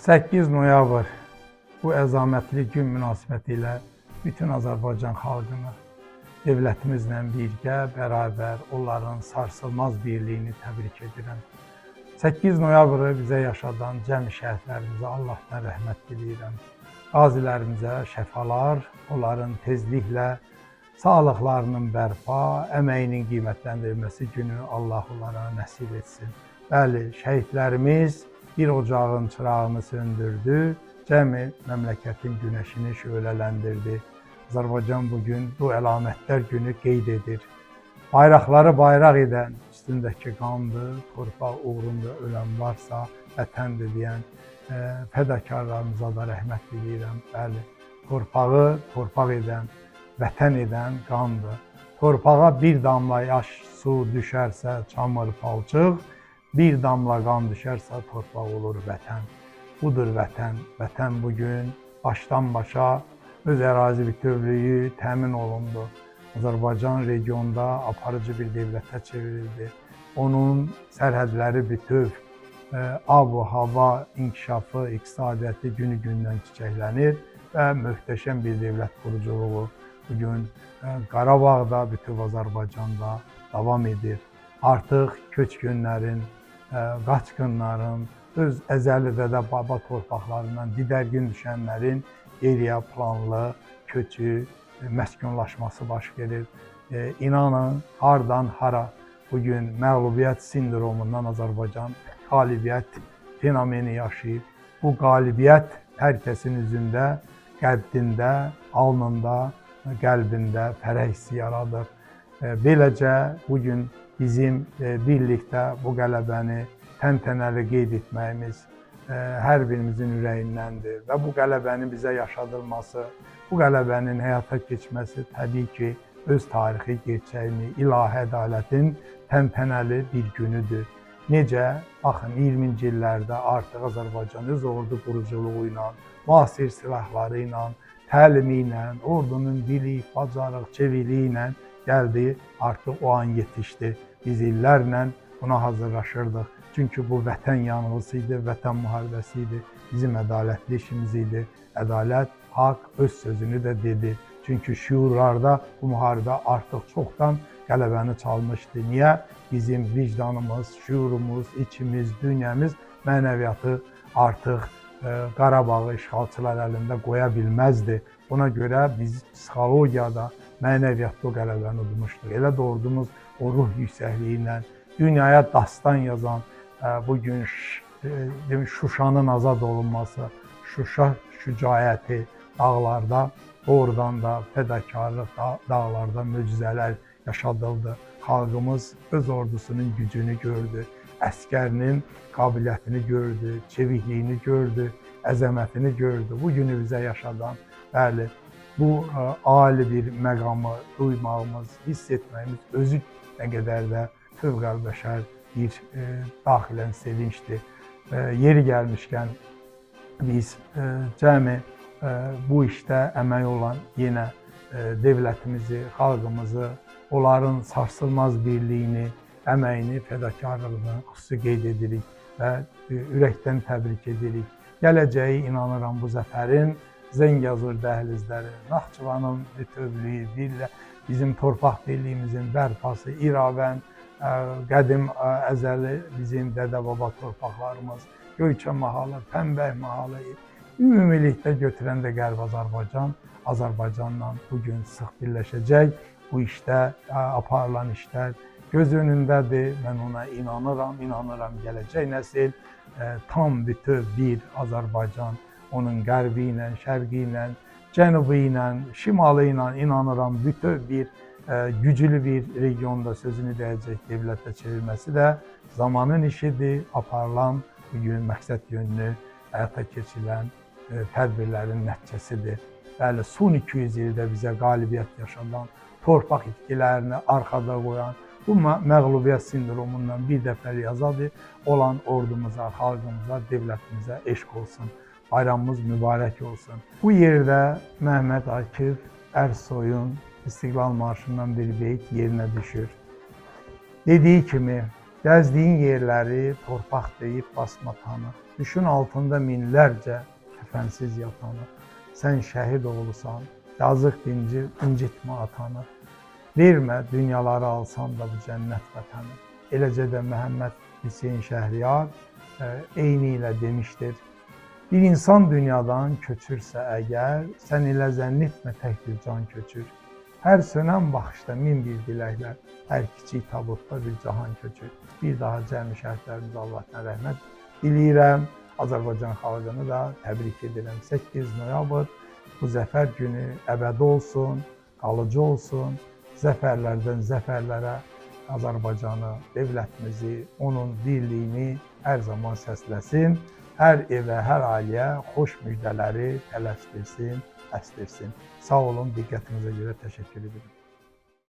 8 noyabr bu əzamətli gün münasibətilə bütün Azərbaycan xalqını dövlətimizlə birgə, bərabər onların sarsılmaz birliyini təbrik edirəm. 8 noyabrı bizə yaşadan cəmi şəhidlərimizə Allahdan rəhmət diləyirəm. Qazilərimizə şəfalar, onların tezliklə sağlıqlarının bərpa, əməyinin qiymətləndirilməsi günü Allah onlara nəsib etsin. Bəli, şəhidlərimiz bir ocağın çırağını söndürdü, cəmi məmləkətin günəşini şöhlələndirdi. Azərbaycan bugün bu əlamətlər günü qeyd edir. Bayraqları bayraq edən, üstündəki qandır, torpaq uğrunda ölən varsa vətəndir deyən fədakarlarımıza da rəhmət diləyirəm. Bəli, torpağı torpaq edən, vətən edən qandır. Torpağa bir damla yaş su düşərsə çamır palçıq, bir damla qan düşərsə torpaq olur vətən. Budur vətən. Vətən bugün başdan başa öz ərazi bütövlüyü təmin olundu. Azərbaycan regionda aparıcı bir dövlətə çevrildi. Onun sərhədləri bütöv, ab-hava inkişafı, iqtisadiyyatı günü-gündən çiçəklənir və möhtəşəm bir dövlət quruculuğu bugün Qarabağda, bütöv Azərbaycanda davam edir. Artıq köçkünlərin, qaçqınların, öz əzəli dədə-baba torpaqlarından didərgin düşənlərin geriyə planlı köçü, məskunlaşması baş verir. İnanın, hardan hara bugün məğlubiyyət sindromundan Azərbaycan qalibiyyət fenomeni yaşayıb. Bu qalibiyyət hər kəsin üzündə, qəddində, alnında, qəlbində fərəh hissi yaradır. Beləcə bugün bizim birlikdə bu qələbəni təntənəli qeyd etməyimiz hər birimizin ürəyindəndir və bu qələbənin bizə yaşadılması, bu qələbənin həyata keçməsi təbii ki, öz tarixi gerçəyini, ilahi ədalətin təntənəli bir günüdür. Necə? Baxın, 20-ci illərdə artıq Azərbaycan öz ordu quruculuğu ilə, müasir silahları ilə, təlimi ilə, ordunun bilik, bacarıq, çevikliyi ilə gəldi, artıq o an yetişdi. Biz illərlə buna hazırlaşırdıq. Çünki bu vətən yanğısı idi, vətən müharibəsi idi, bizim ədalətli işimiz idi. Ədalət, haqq öz sözünü də dedi. Çünki şüurlarda bu müharibə artıq çoxdan qələbəni çalmışdı. Niyə? Bizim vicdanımız, şüurumuz, içimiz, dünyamız, mənəviyyatı artıq Qarabağı işğalçılar əlində qoya bilməzdi. Buna görə biz psixologiyada, mənəviyyatda o qələbəni udmuşduq. Elə də ordumuz o ruh yüksəkliyi ilə dünyaya dastan yazan, bugün Şuşanın azad olunması, Şuşa şücaəti dağlarda, doğrudan da fədakarlıq dağlarda möcüzələr yaşadıldı. Xalqımız öz ordusunun gücünü gördü, əskərinin qabiliyyətini gördü, çevikliyini gördü, əzəmətini gördü. Bu günü bizə yaşadan, bəli, bu ali bir məqamı duymağımız, hiss etməyimiz özü nə qədər də fövqəlbəşər bir daxilən sevincdir. Yeri gəlmişkən biz cəmi bu işdə əmək olan yenə dövlətimizi, xalqımızı, onların sarsılmaz birliyini, əməyini, fədakarlığını xüsusi qeyd edirik və ürəkdən təbrik edirik. Gələcəyi inanıram bu zəfərin Zəngəzur dəhlizləri, Naxçıvanın bütövlüyü, bizim torpaq birliyimizin bərpası, İravən, qədim əzəli bizim dədə-baba torpaqlarımız, Göyçə mahalı, Pənbəy mahalı, ümumilikdə götürəndə Qərb Azərbaycan, Azərbaycanla bugün sıx birləşəcək. Bu işdə aparılan işlər göz önündədir. Mən ona inanıram gələcək nəsil tam bütöv bir Azərbaycan, onun qərbi ilə, şərqi ilə, cənubu ilə, şimalı ilə inanıram bütöv bir güclü bir regionda sözünü deyəcək dövlətə çevrilməsi də zamanın işidir, aparılan bugün məqsəd yönlü həyata keçirilən tədbirlərin nəticəsidir. Bəli, son 200 ildə bizə qalibiyyət yaşadan, torpaq itkilərini arxada qoyan, bu məğlubiyyət sindromundan bir dəfəlik azad olan ordumuza, xalqımıza, dövlətimizə eşq olsun. Bayramımız mübarək olsun. Bu yerdə Məhəmməd Akif Ərsoyun İstiqlal Marşından bir beyt yerinə düşür. Dediyi kimi, gəzdiyin yerləri torpaq deyib basma tanı. Düşün altında minlərcə kəfənsiz yatanı. Sən şəhid oğlusan, yazıq incitmə atanı. Vermə dünyaları alsan da bu cənnət vətəni. Eləcə də Məhəmməd Hüseyn Şəhriyar eyni ilə demişdir. Bir insan dünyadan köçürsə əgər, sən elə zənn etmə tək bir can köçür. Hər sönən baxışda min bir diləklər, hər kiçik tabutda bir cahan köçür. Bir daha cəmi şəhidlərimizə Allahdan rəhmət diləyirəm. Azərbaycan xalqını da təbrik edirəm. 8 noyabr bu zəfər günü əbədi olsun, qalıcı olsun. Zəfərlərdən zəfərlərə Azərbaycanı, dövlətimizi, onun birliyini hər zaman səsləsin. Hər evə, hər ailəyə xoş müjdələri tələsdirsin, əstirsin. Sağ olun, diqqətinizə görə təşəkkür edirəm.